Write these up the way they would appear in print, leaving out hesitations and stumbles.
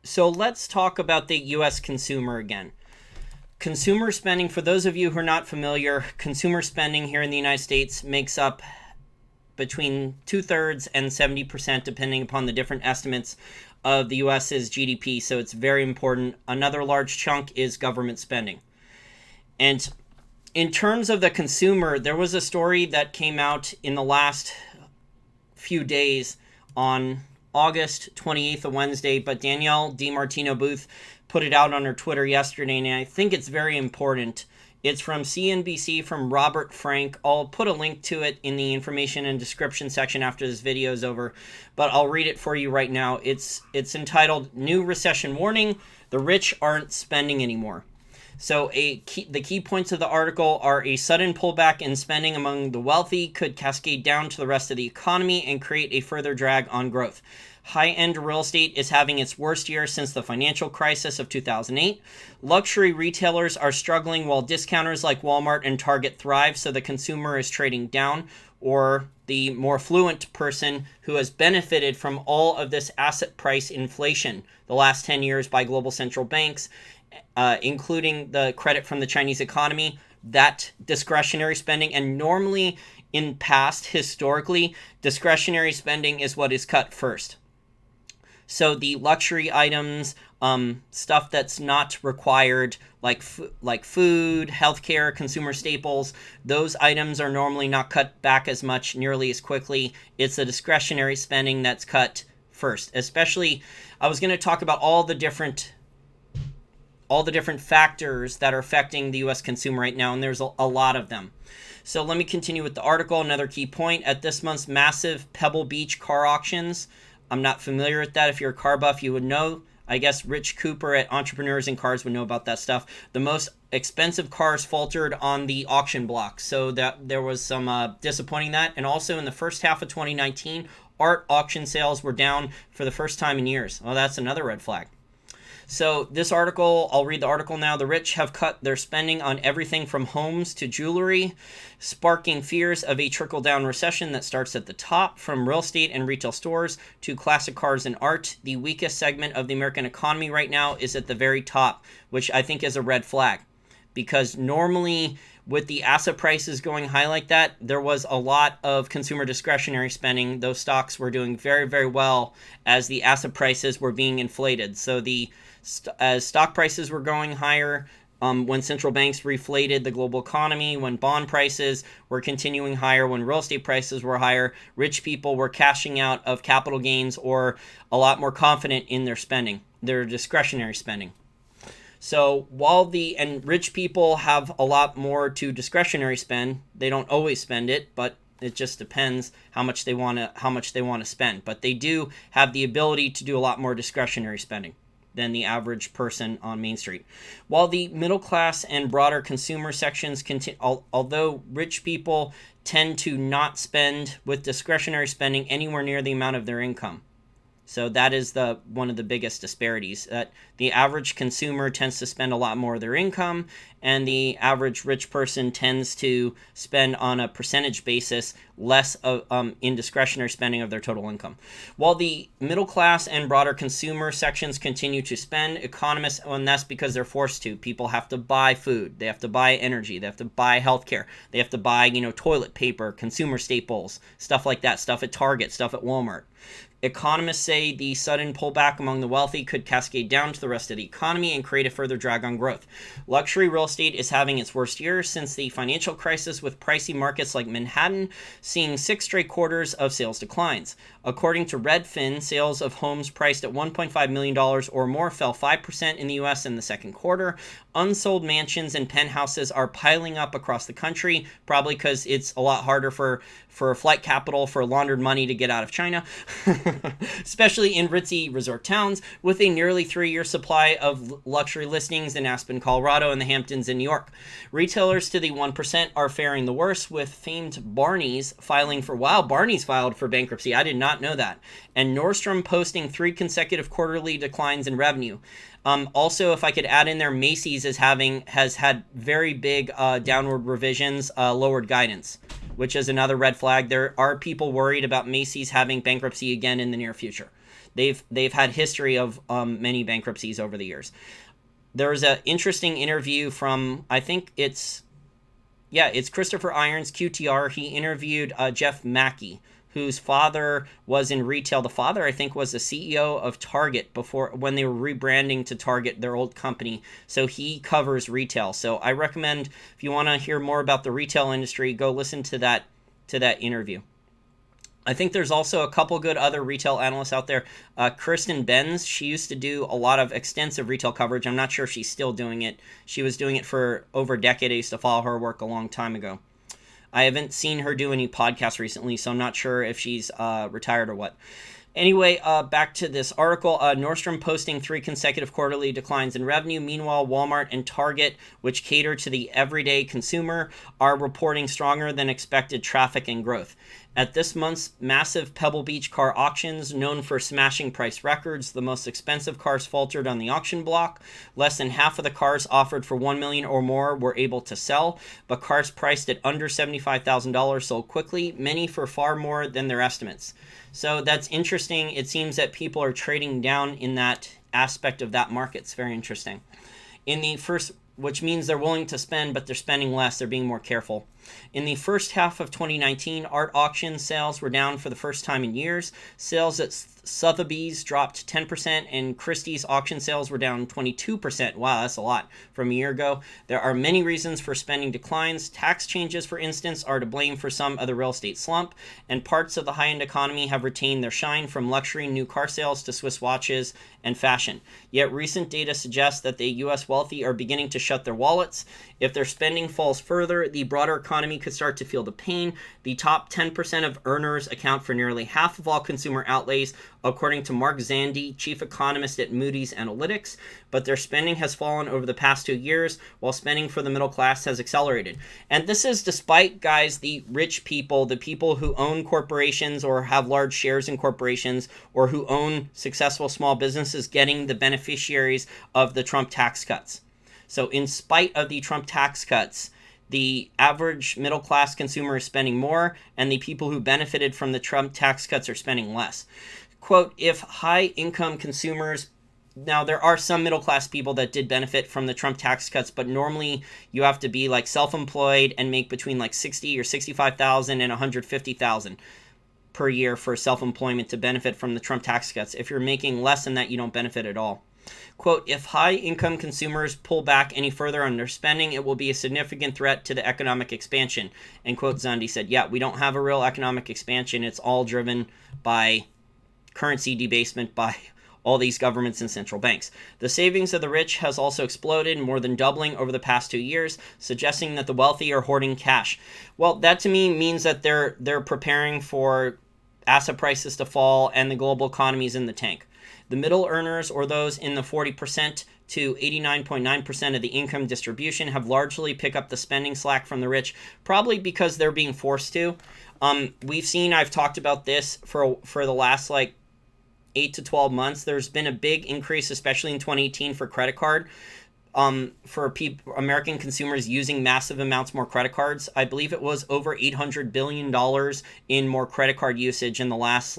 So let's talk about the U.S. consumer again. Consumer spending, for those of you who are not familiar, consumer spending here in the United States makes up between 2/3 and 70%, depending upon the different estimates of the US's GDP. So it's very important. Another large chunk is government spending. And in terms of the consumer, there was a story that came out in the last few days on August 28th, a Wednesday, but Danielle DiMartino Booth put it out on her Twitter yesterday, and I think it's very important. It's from CNBC, from Robert Frank. I'll put a link to it in the information and description section after this video is over, but I'll read it for you right now. It's entitled New Recession Warning, The Rich Aren't Spending Anymore. So the key points of the article are: a sudden pullback in spending among the wealthy could cascade down to the rest of the economy and create a further drag on growth. High-end real estate is having its worst year since the financial crisis of 2008. Luxury retailers are struggling while discounters like Walmart and Target thrive, so the consumer is trading down, or the more affluent person who has benefited from all of this asset price inflation the last 10 years by global central banks, including the credit from the Chinese economy, that discretionary spending. And normally in past, historically, discretionary spending is what is cut first. So the luxury items, stuff that's not required, like food, healthcare, consumer staples, those items are normally not cut back as much, nearly as quickly. It's the discretionary spending that's cut first. Especially, I was going to talk about all the different factors that are affecting the U.S. consumer right now, and there's a lot of them. So let me continue with the article. Another key point: at this month's massive Pebble Beach car auctions, I'm not familiar with that. If you're a car buff, you would know. I guess Rich Cooper at Entrepreneurs in Cars would know about that stuff. The most expensive cars faltered on the auction block, so that there was some disappointing that. And also in the first half of 2019, art auction sales were down for the first time in years. Well, that's another red flag. So this article, I'll read the article now. The rich have cut their spending on everything from homes to jewelry, sparking fears of a trickle-down recession that starts at the top, from real estate and retail stores to classic cars and art. The weakest segment of the American economy right now is at the very top, which I think is a red flag, because normally with the asset prices going high like that, there was a lot of consumer discretionary spending. Those stocks were doing very, very well as the asset prices were being inflated. So as stock prices were going higher, when central banks reflated the global economy, when bond prices were continuing higher, when real estate prices were higher, rich people were cashing out of capital gains or a lot more confident in their spending, their discretionary spending. So while rich people have a lot more to discretionary spend, they don't always spend it, but it just depends how much they want to spend. But they do have the ability to do a lot more discretionary spending than the average person on Main Street. While the middle class and broader consumer sections although rich people tend to not spend with discretionary spending anywhere near the amount of their income. So that is one of the biggest disparities. That the average consumer tends to spend a lot more of their income, and the average rich person tends to spend on a percentage basis less in discretionary spending of their total income. While the middle class and broader consumer sections continue to spend, economists, and that's because they're forced to. People have to buy food, they have to buy energy, they have to buy healthcare, they have to buy toilet paper, consumer staples, stuff like that, stuff at Target, stuff at Walmart. Economists say the sudden pullback among the wealthy could cascade down to the rest of the economy and create a further drag on growth. Luxury real estate is having its worst year since the financial crisis, with pricey markets like Manhattan seeing 6 straight quarters of sales declines. According to Redfin, sales of homes priced at $1.5 million or more fell 5% in the U.S. in the second quarter. Unsold mansions and penthouses are piling up across the country, probably because it's a lot harder for flight capital, for laundered money to get out of China, especially in ritzy resort towns, with a nearly 3-year supply of luxury listings in Aspen, Colorado, and the Hamptons in New York. Retailers to the 1% are faring the worst, with famed Barney's Barney's filed for bankruptcy. I did not know that. And Nordstrom posting 3 consecutive quarterly declines in revenue. Also, if I could add in there, Macy's has had very big downward revisions, lowered guidance, which is another red flag. There are people worried about Macy's having bankruptcy again in the near future. They've had history of many bankruptcies over the years. There's an interesting interview from, I think it's Christopher Irons, QTR. He interviewed Jeff Mackey, whose father was in retail. The father, I think, was the CEO of Target before, when they were rebranding to Target, their old company. So he covers retail. So I recommend, if you want to hear more about the retail industry, go listen to that interview. I think there's also a couple good other retail analysts out there. Kristen Benz, she used to do a lot of extensive retail coverage. I'm not sure if she's still doing it. She was doing it for over a decade. I used to follow her work a long time ago. I haven't seen her do any podcasts recently, so I'm not sure if she's retired or what. Anyway, back to this article. Nordstrom posting 3 consecutive quarterly declines in revenue. Meanwhile, Walmart and Target, which cater to the everyday consumer, are reporting stronger than expected traffic and growth. At this month's massive Pebble Beach car auctions, known for smashing price records, the most expensive cars faltered on the auction block. Less than half of the cars offered for $1 million or more were able to sell, but cars priced at under $75,000 sold quickly, many for far more than their estimates. So that's interesting. It seems that people are trading down in that aspect of that market. It's very interesting. Which means they're willing to spend, but they're spending less. They're being more careful. In the first half of 2019, art auction sales were down for the first time in years. Sales at Sotheby's dropped 10%, and Christie's auction sales were down 22%. Wow, that's a lot from a year ago. There are many reasons for spending declines. Tax changes, for instance, are to blame for some of the real estate slump, and parts of the high-end economy have retained their shine, from luxury new car sales to Swiss watches and fashion. Yet recent data suggests that the U.S. wealthy are beginning to shut their wallets. If their spending falls further, the broader economy could start to feel the pain. The top 10% of earners account for nearly half of all consumer outlays, according to Mark Zandi, chief economist at Moody's Analytics, but their spending has fallen over the past 2 years, while spending for the middle class has accelerated. And this is despite, guys, the rich people, the people who own corporations or have large shares in corporations or who own successful small businesses, getting the beneficiaries of the Trump tax cuts. So in spite of the Trump tax cuts, the average middle class consumer is spending more, and the people who benefited from the Trump tax cuts are spending less. Quote, if high income consumers, now there are some middle class people that did benefit from the Trump tax cuts, but normally you have to be like self-employed and make between like 60 or 65,000 and 150,000 per year for self-employment to benefit from the Trump tax cuts. If you're making less than that, you don't benefit at all. Quote, if high-income consumers pull back any further on their spending, it will be a significant threat to the economic expansion. And quote, Zandi said, yeah, we don't have a real economic expansion. It's all driven by currency debasement by all these governments and central banks. The savings of the rich has also exploded, more than doubling over the past 2 years, suggesting that the wealthy are hoarding cash. Well, that to me means that they're preparing for asset prices to fall and the global economy is in the tank. The middle earners, or those in the 40% to 89.9% of the income distribution, have largely picked up the spending slack from the rich, probably because they're being forced to. I've talked about this for the last 8 to 12 months. There's been a big increase, especially in 2018, for credit card. For American consumers using massive amounts more credit cards. I believe it was over $800 billion in more credit card usage in the last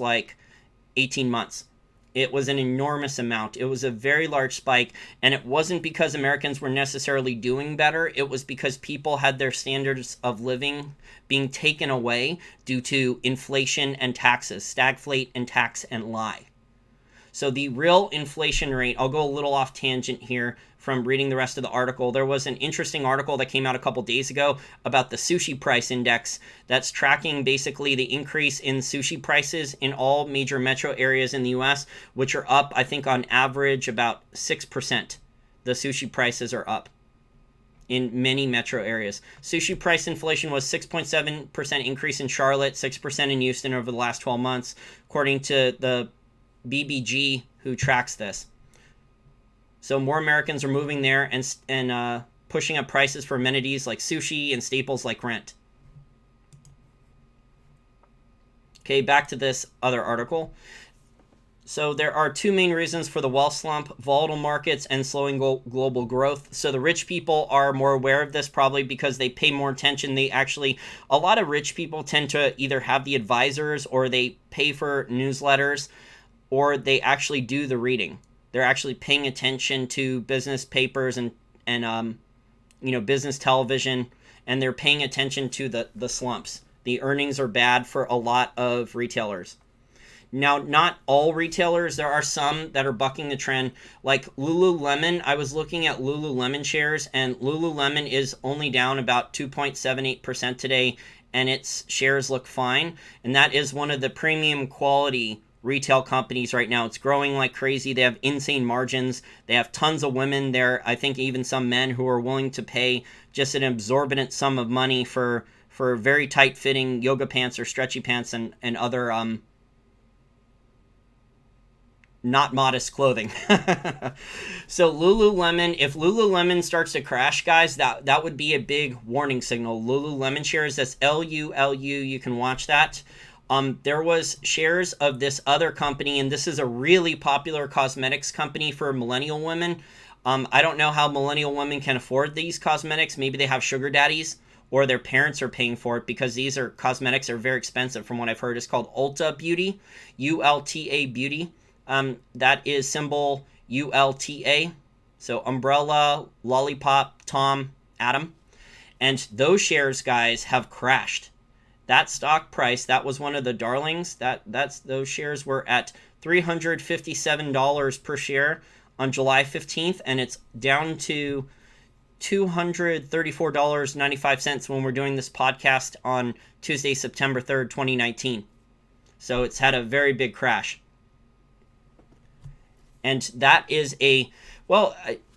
18 months. It was an enormous amount. It was a very large spike, and it wasn't because Americans were necessarily doing better. It was because people had their standards of living being taken away due to inflation and taxes, stagflate and tax and lie. So the real inflation rate, I'll go a little off tangent here from reading the rest of the article. There was an interesting article that came out a couple days ago about the sushi price index that's tracking basically the increase in sushi prices in all major metro areas in the US, which are up, I think, on average about 6%. The sushi prices are up in many metro areas. Sushi price inflation was 6.7% increase in Charlotte, 6% in Houston over the last 12 months, according to the BBG, who tracks this. So more Americans are moving there and pushing up prices for amenities like sushi and staples like rent. Okay, back to this other article. So there are two main reasons for the wealth slump: volatile markets and slowing global growth. So the rich people are more aware of this, probably because they pay more attention. A lot of rich people tend to either have the advisors or they pay for newsletters or they actually do the reading. They're actually paying attention to business papers and business television, and they're paying attention to the slumps. The earnings are bad for a lot of retailers. Now, not all retailers. There are some that are bucking the trend, like Lululemon. I was looking at Lululemon shares, and Lululemon is only down about 2.78% today, and its shares look fine. And that is one of the premium quality retail companies right now. It's growing like crazy. They have insane margins. They have tons of women there. I think even some men who are willing to pay just an exorbitant sum of money for very tight-fitting yoga pants or stretchy pants and other not modest clothing. So Lululemon, if Lululemon starts to crash, guys, that would be a big warning signal. Lululemon shares, that's LULU, you can watch that. There was shares of this other company, and this is a really popular cosmetics company for millennial women. I don't know how millennial women can afford these cosmetics. Maybe they have sugar daddies, or their parents are paying for it, because these cosmetics are very expensive from what I've heard. It's called Ulta Beauty, ULTA Beauty. That is symbol ULTA. So umbrella, lollipop, Tom, Atom. And those shares, guys, have crashed. That stock price, that was one of the darlings. Those shares were at $357 per share on July 15th, and it's down to $234.95 when we're doing this podcast on Tuesday, September 3rd, 2019. So it's had a very big crash. And that is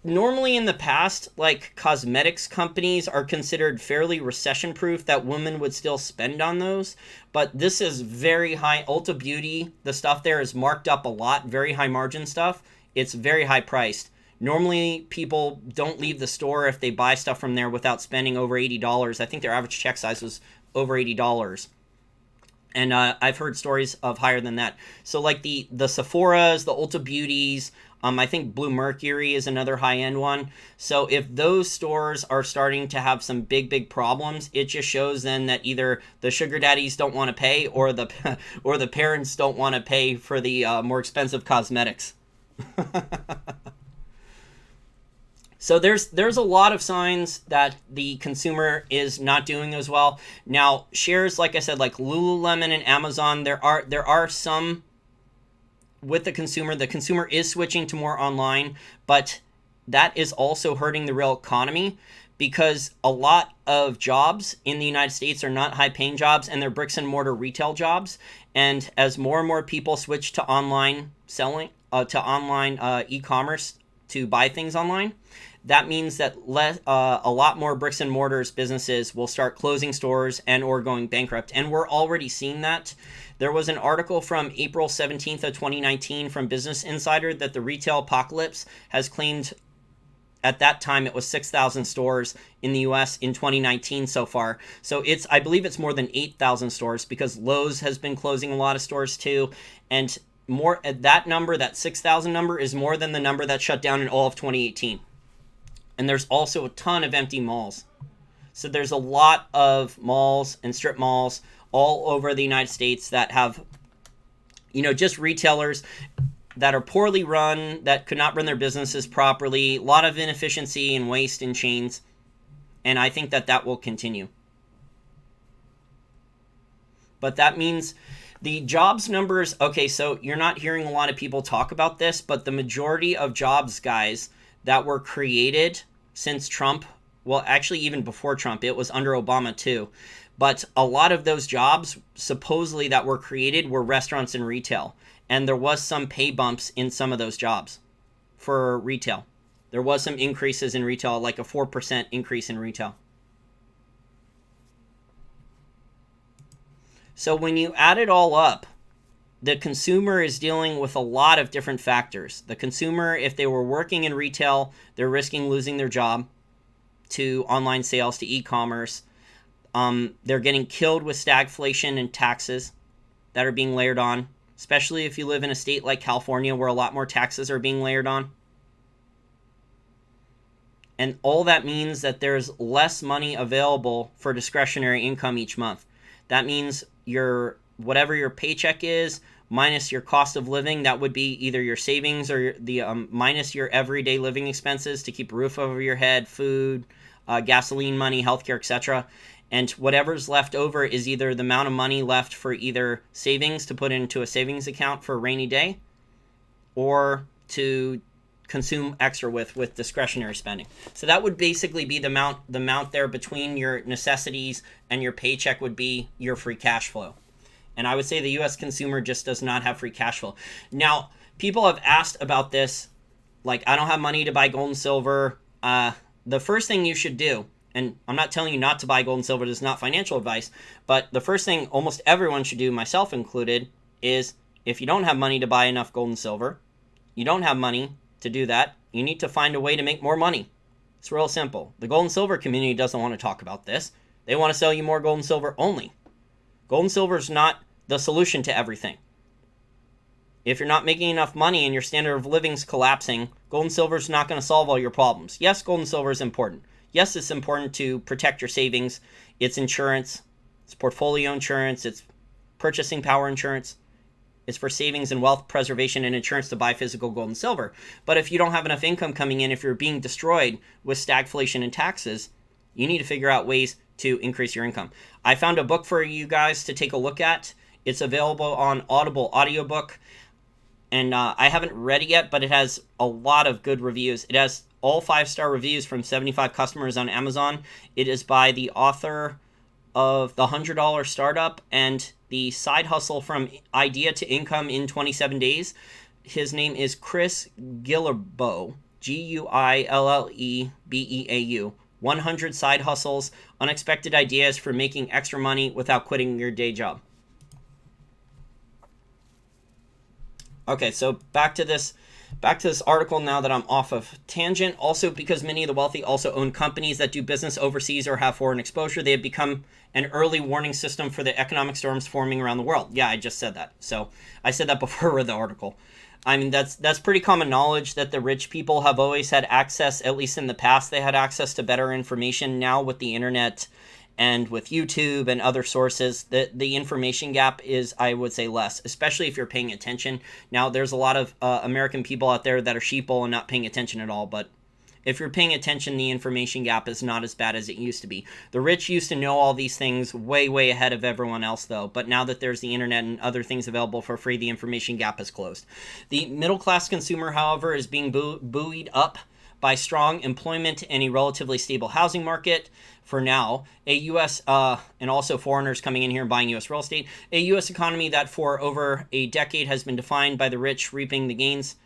normally in the past, like, cosmetics companies are considered fairly recession proof, that women would still spend on those. But this is very high. Ulta Beauty, the stuff there is marked up a lot, very high margin stuff. It's very high priced. Normally, people don't leave the store if they buy stuff from there without spending over $80. I think their average check size was over $80. And I've heard stories of higher than that. So like the Sephoras, the Ulta Beauties, I think Blue Mercury is another high-end one. So if those stores are starting to have some big problems, it just shows then that either the sugar daddies don't want to pay, or the parents don't want to pay for the more expensive cosmetics. So there's a lot of signs that the consumer is not doing as well. Now, shares, like I said, like Lululemon and Amazon, there are some with the consumer. The consumer is switching to more online, but that is also hurting the real economy, because a lot of jobs in the United States are not high-paying jobs, and they're bricks and mortar retail jobs. And as more and more people switch to online selling, to online e-commerce to buy things online, that means that a lot more bricks and mortars businesses will start closing stores and or going bankrupt. And we're already seeing that. There was an article from April 17th of 2019 from Business Insider that the retail apocalypse has claimed, at that time it was 6,000 stores in the US in 2019 so far. So I believe it's more than 8,000 stores, because Lowe's has been closing a lot of stores too. And more, that number, that 6,000 number, is more than the number that shut down in all of 2018. And there's also a ton of empty malls. So there's a lot of malls and strip malls all over the United States that have, just retailers that are poorly run, that could not run their businesses properly, a lot of inefficiency and waste in chains. And I think that will continue. But that means the jobs numbers, okay, so you're not hearing a lot of people talk about this, but the majority of jobs, guys, that were created since Trump, well, actually even before Trump, it was under Obama too, but a lot of those jobs supposedly that were created were restaurants and retail, and there was some pay bumps in some of those jobs for retail. There was some increases in retail, like a 4% increase in retail. So when you add it all up, the consumer is dealing with a lot of different factors. The consumer, if they were working in retail, they're risking losing their job to online sales, to e-commerce. They're getting killed with stagflation and taxes that are being layered on, especially if you live in a state like California where a lot more taxes are being layered on. And all that means that there's less money available for discretionary income each month. That means whatever your paycheck is, minus your cost of living. That would be either your savings or the minus your everyday living expenses to keep a roof over your head, food, gasoline money, healthcare, etc. And whatever's left over is either the amount of money left for either savings to put into a savings account for a rainy day, or to consume extra with discretionary spending. So that would basically be the amount there between your necessities and your paycheck would be your free cash flow. And I would say the US consumer just does not have free cash flow. Now, people have asked about this, like, I don't have money to buy gold and silver. The first thing you should do, and I'm not telling you not to buy gold and silver, this is not financial advice, but the first thing almost everyone should do, myself included, is if you don't have money to buy enough gold and silver, you don't have money to do that, you need to find a way to make more money. It's real simple. The gold and silver community doesn't want to talk about this. They want to sell you more gold and silver only. Gold and silver is not the solution to everything. If you're not making enough money and your standard of living is collapsing, gold and silver is not going to solve all your problems. Yes, gold and silver is important. Yes, it's important to protect your savings. It's insurance. It's portfolio insurance. It's purchasing power insurance. It's for savings and wealth preservation and insurance to buy physical gold and silver. But if you don't have enough income coming in, if you're being destroyed with stagflation and taxes, you need to figure out ways to increase your income. I found a book for you guys to take a look at. It's available on Audible audiobook. And I haven't read it yet, but it has a lot of good reviews. It has all 5-star reviews from 75 customers on Amazon. It is by the author of The $100 Startup and The Side Hustle from Idea to Income in 27 Days. His name is Chris Guillebeau, Guillebeau. 100 Side Hustles, Unexpected Ideas for Making Extra Money Without Quitting Your Day Job. Okay, so back to this article now that I'm off of tangent. Also, because many of the wealthy also own companies that do business overseas or have foreign exposure, they have become an early warning system for the economic storms forming around the world. Yeah, I just said that. So I said that before I read the article. I mean, that's pretty common knowledge that the rich people have always had access, at least in the past, they had access to better information. Now with the internet and with YouTube and other sources, the information gap is, I would say, less, especially if you're paying attention. Now, there's a lot of American people out there that are sheeple and not paying attention at all, but if you're paying attention, the information gap is not as bad as it used to be. The rich used to know all these things way, way ahead of everyone else, though. But now that there's the internet and other things available for free, the information gap is closed. The middle-class consumer, however, is being buoyed up by strong employment and a relatively stable housing market for now. A U.S. And also foreigners coming in here and buying U.S. real estate. A U.S. economy that for over a decade has been defined by the rich reaping the gains.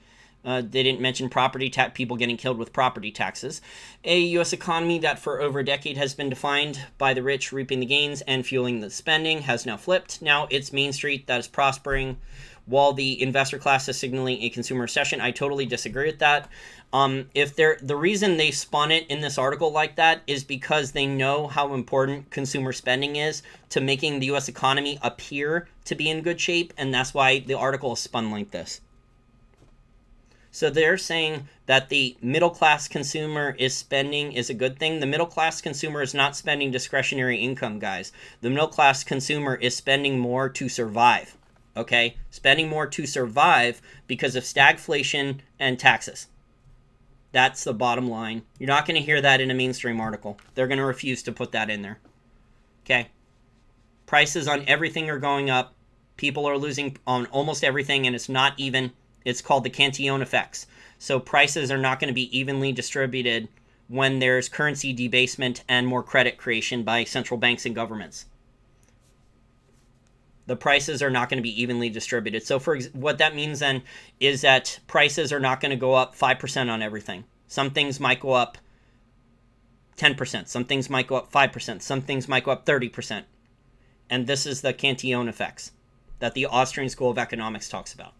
They didn't mention property tax, people getting killed with property taxes. A U.S. economy that for over a decade has been defined by the rich reaping the gains and fueling the spending has now flipped. Now it's Main Street that is prospering while the investor class is signaling a consumer recession. I totally disagree with that. The reason they spun it in this article like that is because they know how important consumer spending is to making the U.S. economy appear to be in good shape, and that's why the article is spun like this. So they're saying that the middle-class consumer is spending is a good thing. The middle-class consumer is not spending discretionary income, guys. The middle-class consumer is spending more to survive, okay? Spending more to survive because of stagflation and taxes. That's the bottom line. You're not going to hear that in a mainstream article. They're going to refuse to put that in there, okay? Prices on everything are going up. People are losing on almost everything, and it's not even... It's called the Cantillon effects. So prices are not going to be evenly distributed when there's currency debasement and more credit creation by central banks and governments. The prices are not going to be evenly distributed. So what that means then is that prices are not going to go up 5% on everything. Some things might go up 10%. Some things might go up 5%. Some things might go up 30%. And this is the Cantillon effects that the Austrian School of Economics talks about.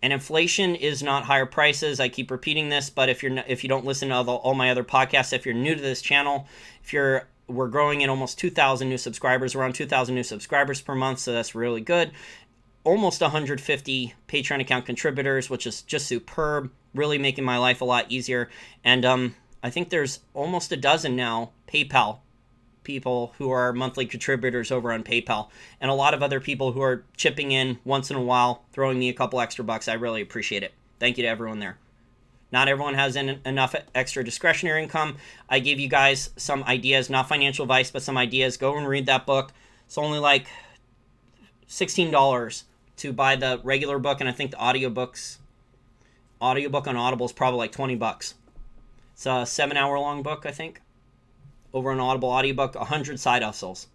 And inflation is not higher prices. I keep repeating this, but if you don't listen to all my other podcasts, if you're new to this channel, we're growing at almost 2,000 new subscribers, around 2,000 new subscribers per month, so that's really good. Almost 150 Patreon account contributors, which is just superb, really making my life a lot easier. And I think there's almost a dozen now PayPal people who are monthly contributors over on PayPal, and a lot of other people who are chipping in once in a while, throwing me a couple extra bucks. I really appreciate it. Thank you to everyone there. Not everyone has enough extra discretionary income. I gave you guys some ideas, not financial advice, but some ideas. Go and read that book. It's only like $16 to buy the regular book, and I think the audiobook on Audible is probably like 20 bucks. It's a 7-hour long book, I think. Over an Audible audiobook, 100 side hustles.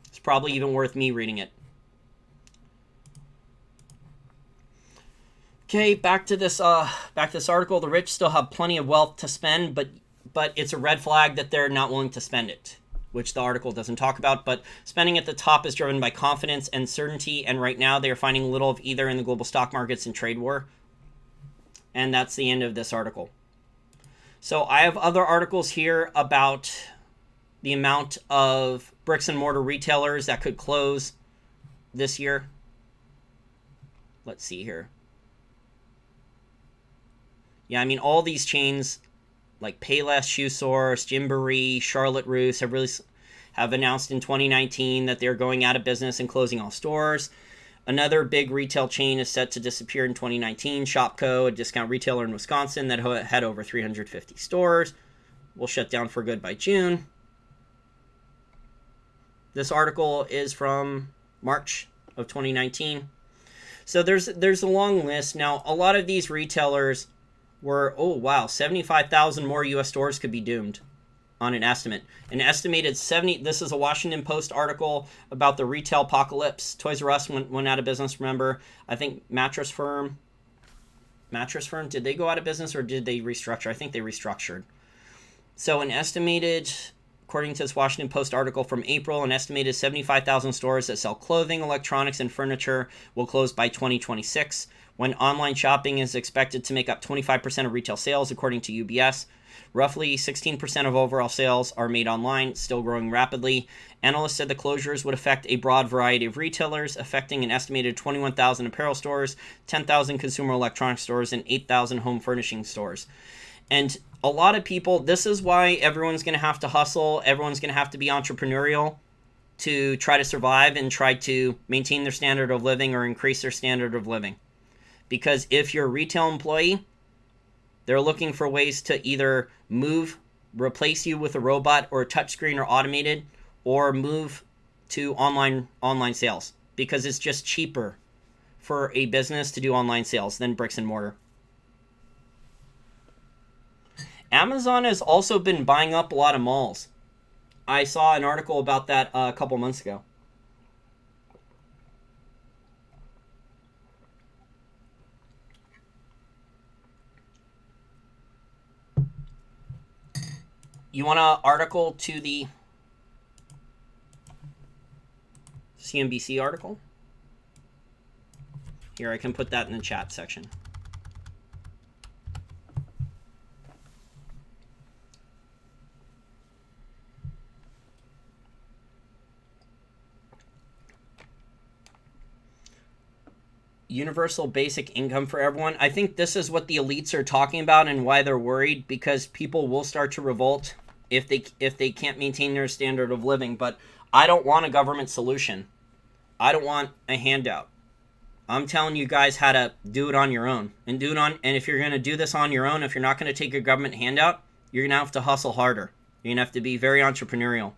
It's probably even worth me reading it. Okay, back to this article. The rich still have plenty of wealth to spend, but it's a red flag that they're not willing to spend it, which the article doesn't talk about. But spending at the top is driven by confidence and certainty, and right now they are finding little of either in the global stock markets and trade war. And that's the end of this article. So I have other articles here about the amount of bricks and mortar retailers that could close this year. Let's see here. Yeah, I mean, all these chains like Payless, Shoe Source, Gymboree, Charlotte Russe have announced in 2019 that they're going out of business and closing all stores. Another big retail chain is set to disappear in 2019. Shopko, a discount retailer in Wisconsin that had over 350 stores, will shut down for good by June. This article is from March of 2019. So there's a long list. Now, a lot of these retailers were, 75,000 more U.S. stores could be doomed on an estimate. An estimated 70, this is a Washington Post article about the retail apocalypse. Toys R Us went out of business, remember? I think Mattress Firm, did they go out of business or did they restructure? I think they restructured. So an estimated, according to this Washington Post article from April, an estimated 75,000 stores that sell clothing, electronics, and furniture will close by 2026, when online shopping is expected to make up 25% of retail sales, according to UBS. Roughly 16% of overall sales are made online, still growing rapidly. Analysts said the closures would affect a broad variety of retailers, affecting an estimated 21,000 apparel stores, 10,000 consumer electronics stores, and 8,000 home furnishing stores. And a lot of people, this is why everyone's going to have to hustle, everyone's going to have to be entrepreneurial to try to survive and try to maintain their standard of living or increase their standard of living. Because if you're a retail employee, they're looking for ways to either replace you with a robot or a touchscreen or automated, or move to online sales, because it's just cheaper for a business to do online sales than bricks and mortar. Amazon has also been buying up a lot of malls. I saw an article about that a couple months ago. You want an article to the CNBC article? Here, I can put that in the chat section. Universal basic income for everyone. I think this is what the elites are talking about and why they're worried, because people will start to revolt if they can't maintain their standard of living. But I don't want a government solution. I don't want a handout. I'm telling you guys how to do it on your own. And if you're going to do this on your own, if you're not going to take a government handout, you're going to have to hustle harder. You're going to have to be very entrepreneurial.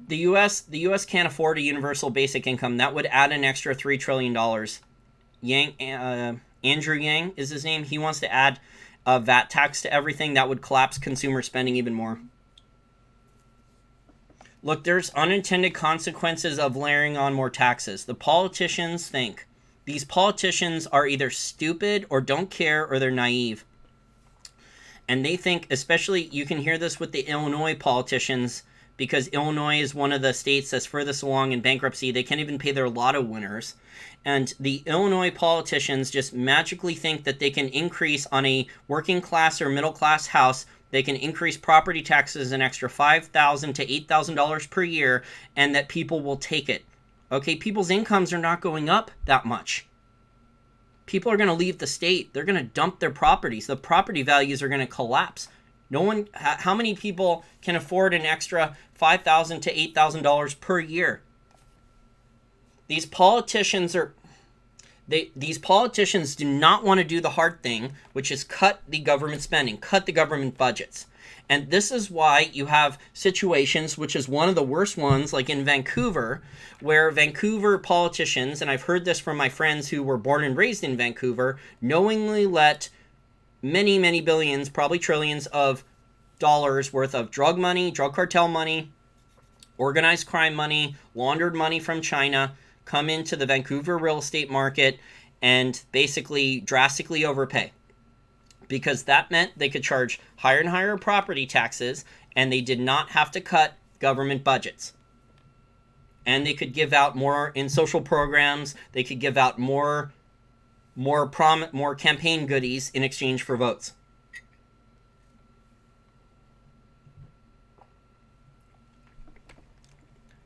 The U.S. can't afford a universal basic income. That would add an extra $3 trillion. Andrew Yang is his name. He wants to add a VAT tax to everything. That would collapse consumer spending even more. Look, there's unintended consequences of layering on more taxes. The politicians think. These politicians are either stupid or don't care, or they're naive. And they think, especially, you can hear this with the Illinois politicians, because Illinois is one of the states that's furthest along in bankruptcy. They can't even pay their lotto winners. And the Illinois politicians just magically think that they can increase on a working class or middle class house, they can increase property taxes an extra $5,000 to $8,000 per year, and that people will take it. Okay, people's incomes are not going up that much. People are going to leave the state. They're going to dump their properties. The property values are going to collapse. No one, how many people can afford an extra $5,000 to $8,000 per year? These politicians do not want to do the hard thing, which is cut the government spending, cut the government budgets. And this is why you have situations, which is one of the worst ones, like in Vancouver, where Vancouver politicians, and I've heard this from my friends who were born and raised in Vancouver, knowingly let many, many billions, probably trillions of dollars worth of drug money, drug cartel money, organized crime money, laundered money from China come into the Vancouver real estate market and basically drastically overpay. Because that meant they could charge higher and higher property taxes, and they did not have to cut government budgets. And they could give out more in social programs. They could give out more campaign goodies in exchange for votes.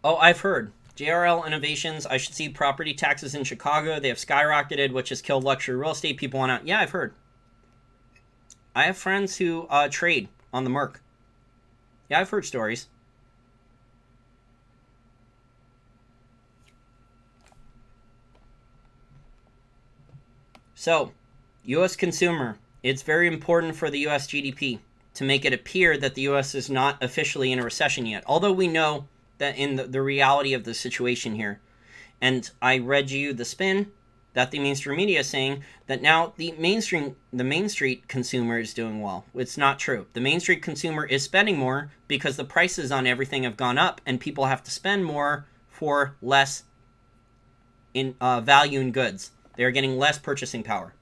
Oh, I've heard. JRL Innovations, I should see property taxes in Chicago. They have skyrocketed, which has killed luxury real estate. People want out. Yeah, I've heard. I have friends who trade on the Merc. Yeah, I've heard stories. So, U.S. consumer. It's very important for the U.S. GDP to make it appear that the U.S. is not officially in a recession yet. Although we know that in the reality of the situation here. And I read you the spin that the mainstream media is saying that now the Main Street consumer is doing well. It's not true. The Main Street consumer is spending more because the prices on everything have gone up and people have to spend more for less in value in goods. They're getting less purchasing power.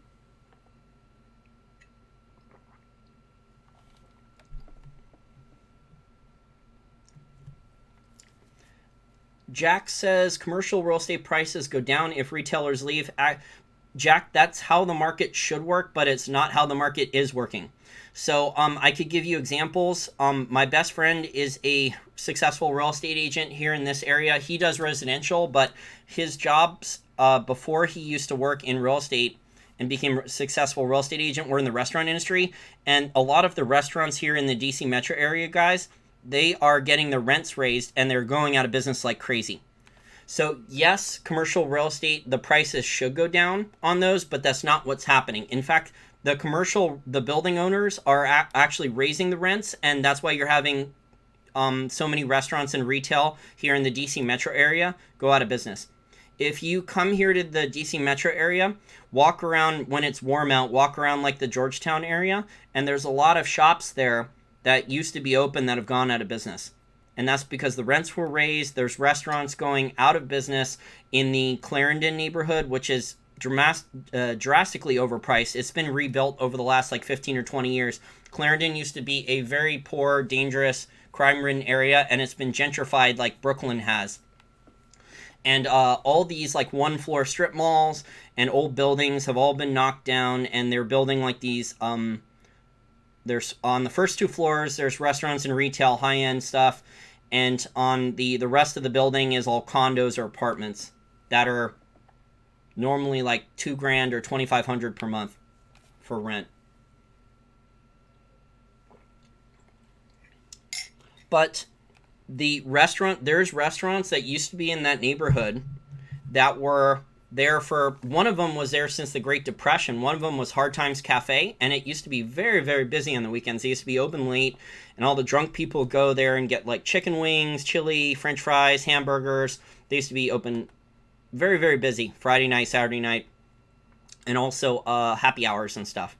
Jack says commercial real estate prices go down if retailers leave. Jack, that's how the market should work, but it's not how the market is working. So I could give you examples. My best friend is a successful real estate agent here in this area. He does residential, but his jobs before he used to work in real estate and became a successful real estate agent were in the restaurant industry. And a lot of the restaurants here in the DC metro area, guys, they are getting their rents raised and they're going out of business like crazy. So yes, commercial real estate, the prices should go down on those, but that's not what's happening. In fact, the building owners are actually raising the rents, and that's why you're having so many restaurants and retail here in the DC metro area go out of business. If you come here to the DC metro area, walk around when it's warm out, walk around like the Georgetown area, and there's a lot of shops there that used to be open that have gone out of business. And that's because the rents were raised. There's restaurants going out of business in the Clarendon neighborhood, which is drastically overpriced. It's been rebuilt over the last like 15 or 20 years. Clarendon used to be a very poor, dangerous, crime-ridden area, and it's been gentrified like Brooklyn has. And all these like one-floor strip malls and old buildings have all been knocked down, and they're building like these... There's on the first two floors, there's restaurants and retail, high-end stuff. And on the rest of the building is all condos or apartments that are normally like $2,000 or $2,500 per month for rent. But there's restaurants that used to be in that neighborhood that were there for, one of them was there since the Great Depression. One of them was Hard Times Cafe, and it used to be very, very busy on the weekends. It used to be open late, and all the drunk people go there and get like chicken wings, chili, french fries, hamburgers. They used to be open very, very busy Friday night, Saturday night, and also happy hours and stuff.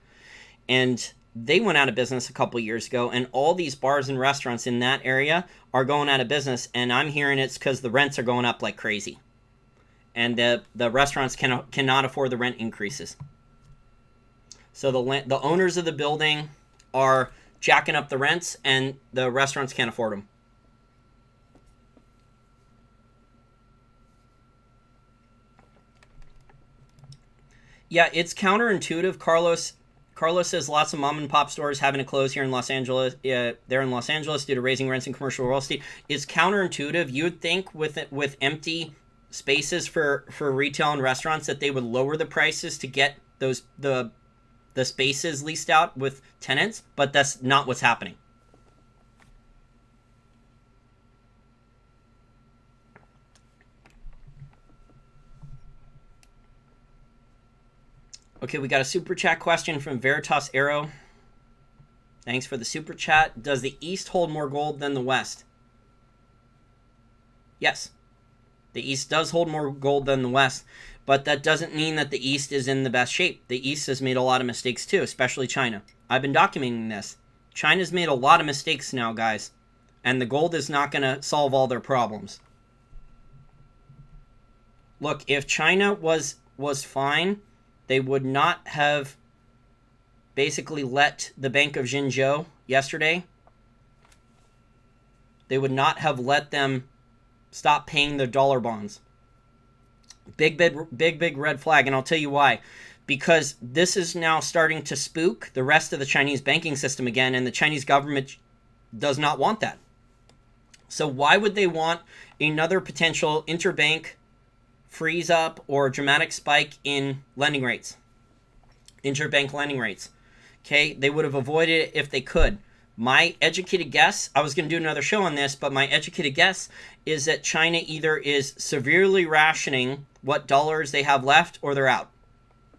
And they went out of business a couple years ago, and all these bars and restaurants in that area are going out of business, and I'm hearing it's because the rents are going up like crazy. And the restaurants cannot afford the rent increases. So the owners of the building are jacking up the rents, and the restaurants can't afford them. Yeah, it's counterintuitive. Carlos says lots of mom and pop stores having to close here in Los Angeles. They're in Los Angeles due to raising rents in commercial real estate. It's counterintuitive. You would think with empty spaces for retail and restaurants, that they would lower the prices to get the spaces leased out with tenants, but that's not what's happening. Okay, we got a super chat question from Veritas Arrow. Thanks for the super chat. Does the East hold more gold than the West? Yes. The East does hold more gold than the West, but that doesn't mean that the East is in the best shape. The East has made a lot of mistakes too, especially China. I've been documenting this. China's made a lot of mistakes now, guys, and the gold is not going to solve all their problems. Look, if China was fine, they would not have basically let the Bank of Xinjiang yesterday. They would not have let them stop paying their dollar bonds. Big red flag, and I'll tell you why. Because this is now starting to spook the rest of the Chinese banking system again, and the Chinese government does not want that. So why would they want another potential interbank freeze up or dramatic spike in lending rates? Interbank lending rates. Okay, they would have avoided it if they could. My educated guess, I was going to do another show on this, but my educated guess is that China either is severely rationing what dollars they have left, or they're out.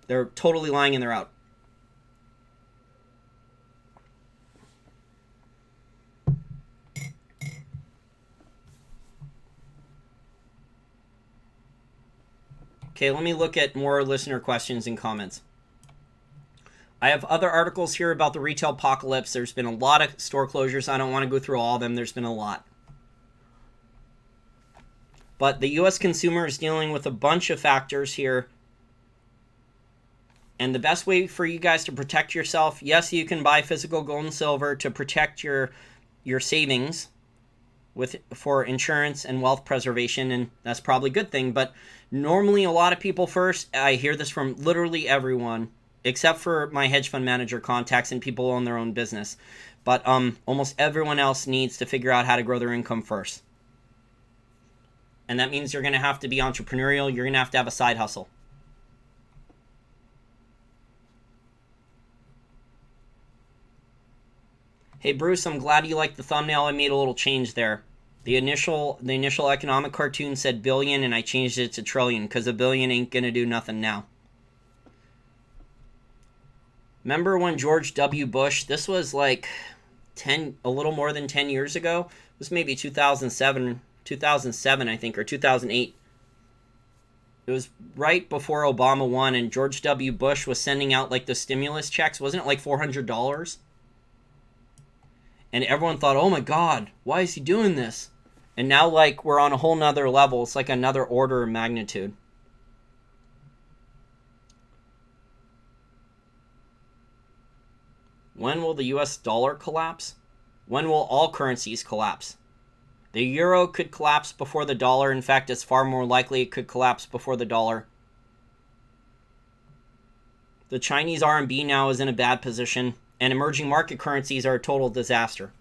They're totally lying and they're out. Okay, let me look at more listener questions and comments. I have other articles here about the retail apocalypse. There's been a lot of store closures. I don't want to go through all of them. There's been a lot. But the U.S. consumer is dealing with a bunch of factors here. And the best way for you guys to protect yourself, yes, you can buy physical gold and silver to protect your savings for insurance and wealth preservation, and that's probably a good thing. But normally a lot of people first, I hear this from literally everyone, except for my hedge fund manager contacts and people who own their own business. But almost everyone else needs to figure out how to grow their income first. And that means you're going to have to be entrepreneurial. You're going to have a side hustle. Hey, Bruce, I'm glad you liked the thumbnail. I made a little change there. The initial economic cartoon said billion, and I changed it to trillion, because a billion ain't going to do nothing now. Remember when George W. Bush, this was like a little more than 10 years ago? It was maybe 2007, I think, or 2008. It was right before Obama won, and George W. Bush was sending out like the stimulus checks. Wasn't it like $400? And everyone thought, oh my God, why is he doing this? And now like we're on a whole nother level. It's like another order of magnitude. When will the US dollar collapse? When will all currencies collapse? The euro could collapse before the dollar. In fact, it's far more likely it could collapse before the dollar. The Chinese RMB now is in a bad position, and emerging market currencies are a total disaster.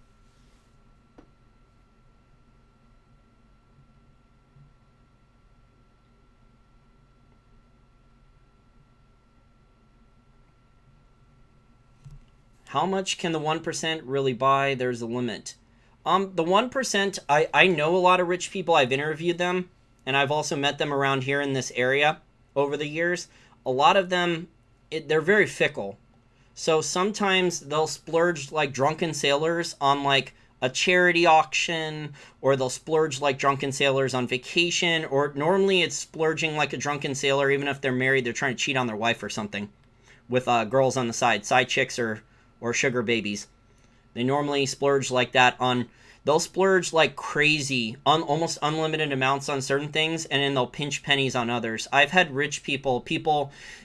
How much can the 1% really buy? There's a limit. The 1%, I know a lot of rich people. I've interviewed them, and I've also met them around here in this area over the years. A lot of them, they're very fickle. So sometimes they'll splurge like drunken sailors on like a charity auction, or they'll splurge like drunken sailors on vacation, or normally it's splurging like a drunken sailor even if they're married, they're trying to cheat on their wife or something with girls on the side chicks or sugar babies. They normally splurge like that they'll splurge like crazy on almost unlimited amounts on certain things, and then they'll pinch pennies on others. I've had rich people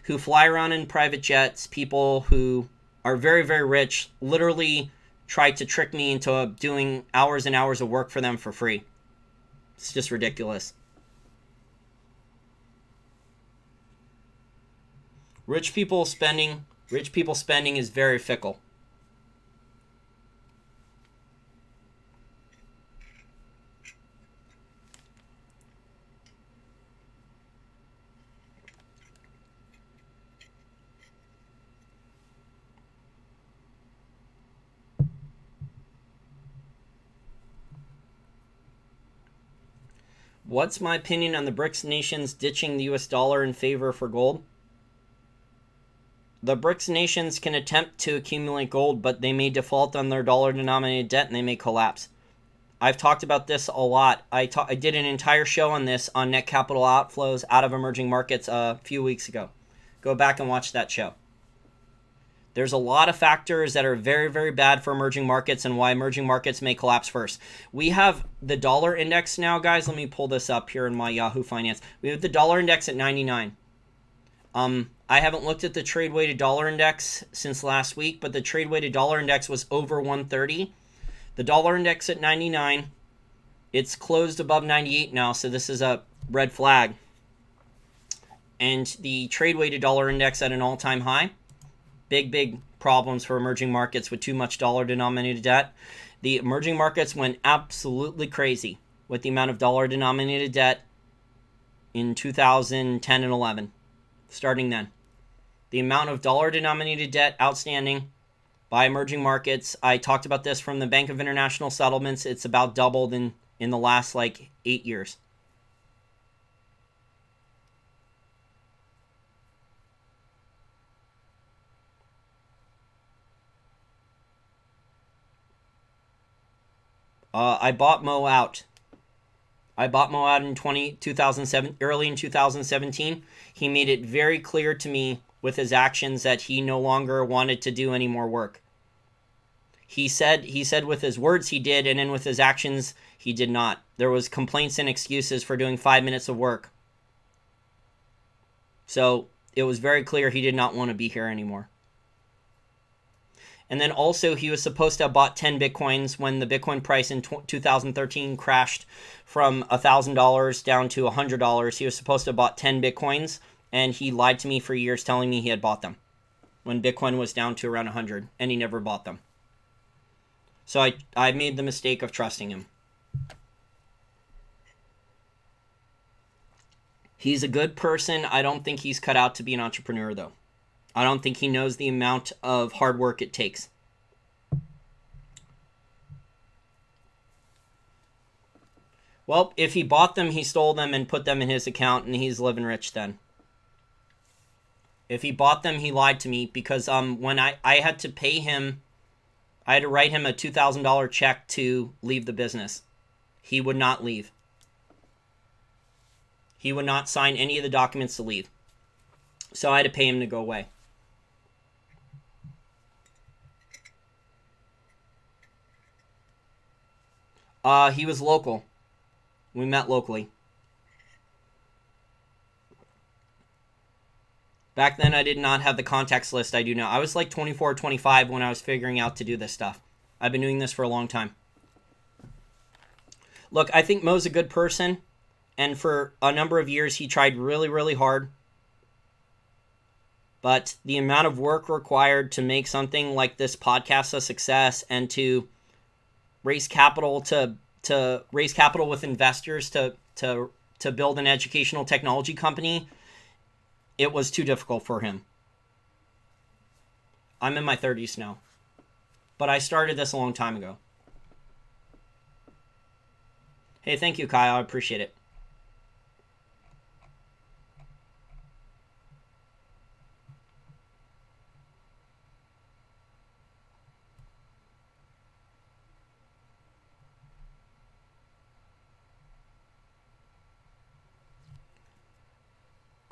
who fly around in private jets, people who are very, very rich, literally try to trick me into doing hours and hours of work for them for free. It's just ridiculous. Rich people spending is very fickle. What's my opinion on the BRICS nations ditching the US dollar in favor for gold? The BRICS nations can attempt to accumulate gold, but they may default on their dollar-denominated debt and they may collapse. I've talked about this a lot. I did an entire show on this on net capital outflows out of emerging markets a few weeks ago. Go back and watch that show. There's a lot of factors that are very, very bad for emerging markets and why emerging markets may collapse first. We have the dollar index now, guys. Let me pull this up here in my Yahoo Finance. We have the dollar index at 99. I haven't looked at the trade-weighted dollar index since last week, but the trade-weighted dollar index was over 130. The dollar index at 99. It's closed above 98 now, so this is a red flag. And the trade-weighted dollar index at an all-time high. Big, big problems for emerging markets with too much dollar-denominated debt. The emerging markets went absolutely crazy with the amount of dollar-denominated debt in 2010 and 11, starting then. The amount of dollar-denominated debt outstanding by emerging markets, I talked about this from the Bank of International Settlements, it's about doubled in the last 8 years. I bought Mo out. I bought Mo out in 2007, early in 2017. He made it very clear to me with his actions that he no longer wanted to do any more work. He said with his words he did, and then with his actions he did not. There was complaints and excuses for doing 5 minutes of work. So it was very clear he did not want to be here anymore. And then also he was supposed to have bought 10 Bitcoins when the Bitcoin price in 2013 crashed from $1,000 down to $100. He was supposed to have bought 10 Bitcoins, and he lied to me for years telling me he had bought them when Bitcoin was down to around 100, and he never bought them. So I made the mistake of trusting him. He's a good person. I don't think he's cut out to be an entrepreneur, though. I don't think he knows the amount of hard work it takes. Well, if he bought them, he stole them and put them in his account, and he's living rich then. If he bought them, he lied to me because when I had to pay him, I had to write him a $2,000 check to leave the business. He would not leave. He would not sign any of the documents to leave. So I had to pay him to go away. He was local. We met locally. Back then, I did not have the contacts list I do now. I was like 24 or 25 when I was figuring out to do this stuff. I've been doing this for a long time. Look, I think Mo's a good person. And for a number of years, he tried really, really hard. But the amount of work required to make something like this podcast a success and to raise capital to raise capital with investors to build an educational technology company, it was too difficult for him. I'm in my 30s now, but I started this a long time ago. Hey, thank you, Kyle. I appreciate it.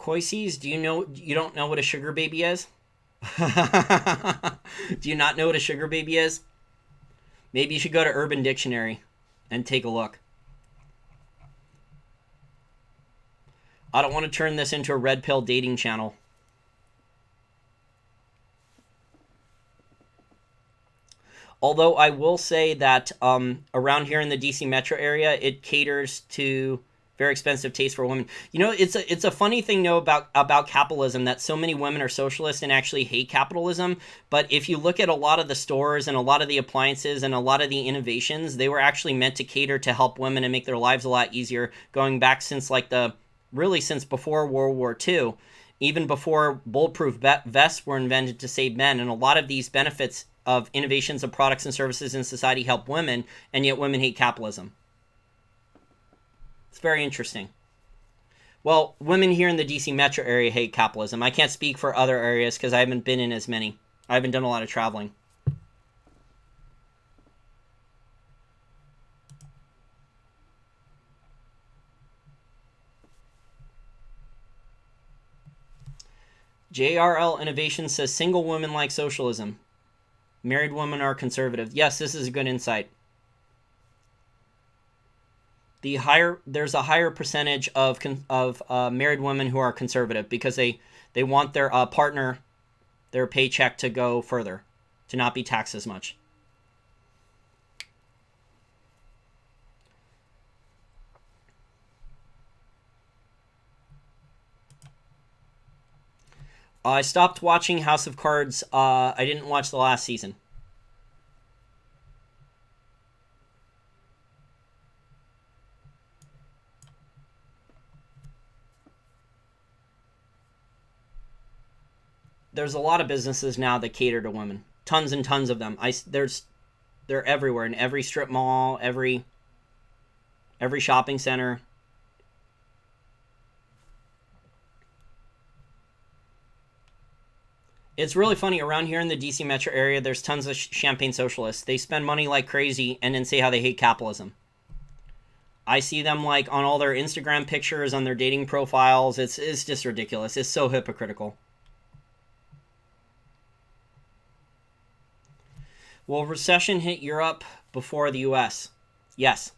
Koises, you don't know what a sugar baby is? Do you not know what a sugar baby is? Maybe you should go to Urban Dictionary and take a look. I don't want to turn this into a red pill dating channel. Although I will say that around here in the DC metro area, it caters to very expensive taste for women. You know, it's a funny thing though about capitalism that so many women are socialists and actually hate capitalism. But if you look at a lot of the stores and a lot of the appliances and a lot of the innovations, they were actually meant to cater to help women and make their lives a lot easier, going back since since before World War II, even before bulletproof vests were invented to save men. And a lot of these benefits of innovations of products and services in society help women, and yet women hate capitalism. It's very interesting. Well, women here in the DC metro area hate capitalism. I can't speak for other areas because I haven't been in as many. I haven't done a lot of traveling. JRL Innovation says single women like socialism. Married women are conservative. Yes, this is a good insight. There's a higher percentage of married women who are conservative because they want their partner, their paycheck to go further, to not be taxed as much. I stopped watching House of Cards. I didn't watch the last season. There's a lot of businesses now that cater to women. Tons and tons of them. They're everywhere, in every strip mall, every shopping center. It's really funny. Around here in the DC metro area, there's tons of champagne socialists. They spend money like crazy and then say how they hate capitalism. I see them like on all their Instagram pictures, on their dating profiles. It's just ridiculous. It's so hypocritical. Will recession hit Europe before the US? Yes.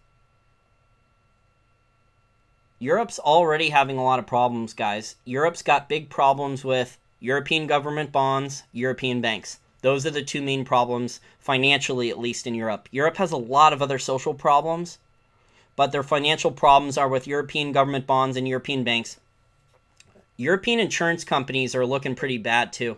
Europe's already having a lot of problems, guys. Europe's got big problems with European government bonds, European banks. Those are the two main problems, financially at least, in Europe. Europe has a lot of other social problems, but their financial problems are with European government bonds and European banks. European insurance companies are looking pretty bad too.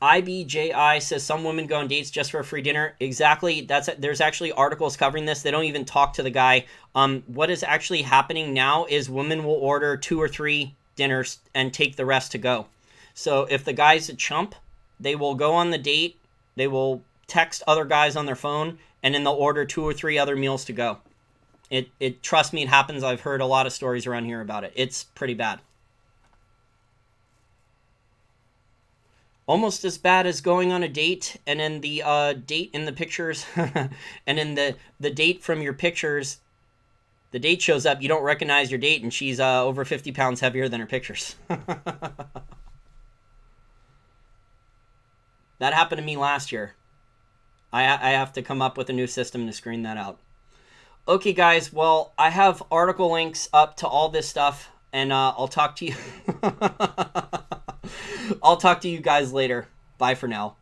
IBJI says some women go on dates just for a free dinner. Exactly. There's actually articles covering this. They don't even talk to the guy. What is actually happening now is women will order 2 or 3 dinners and take the rest to go. So if the guy's a chump, they will go on the date, they will text other guys on their phone, and then they'll order 2 or 3 other meals to go. Trust me, it happens. I've heard a lot of stories around here about it. It's pretty bad. Almost as bad as going on a date and then the date in the pictures and then the date from your pictures, the date shows up, you don't recognize your date, and she's over 50 pounds heavier than her pictures. That happened to me last year. I have to come up with a new system to screen that out. Okay, guys. Well, I have article links up to all this stuff, and I'll talk to you. I'll talk to you guys later. Bye for now.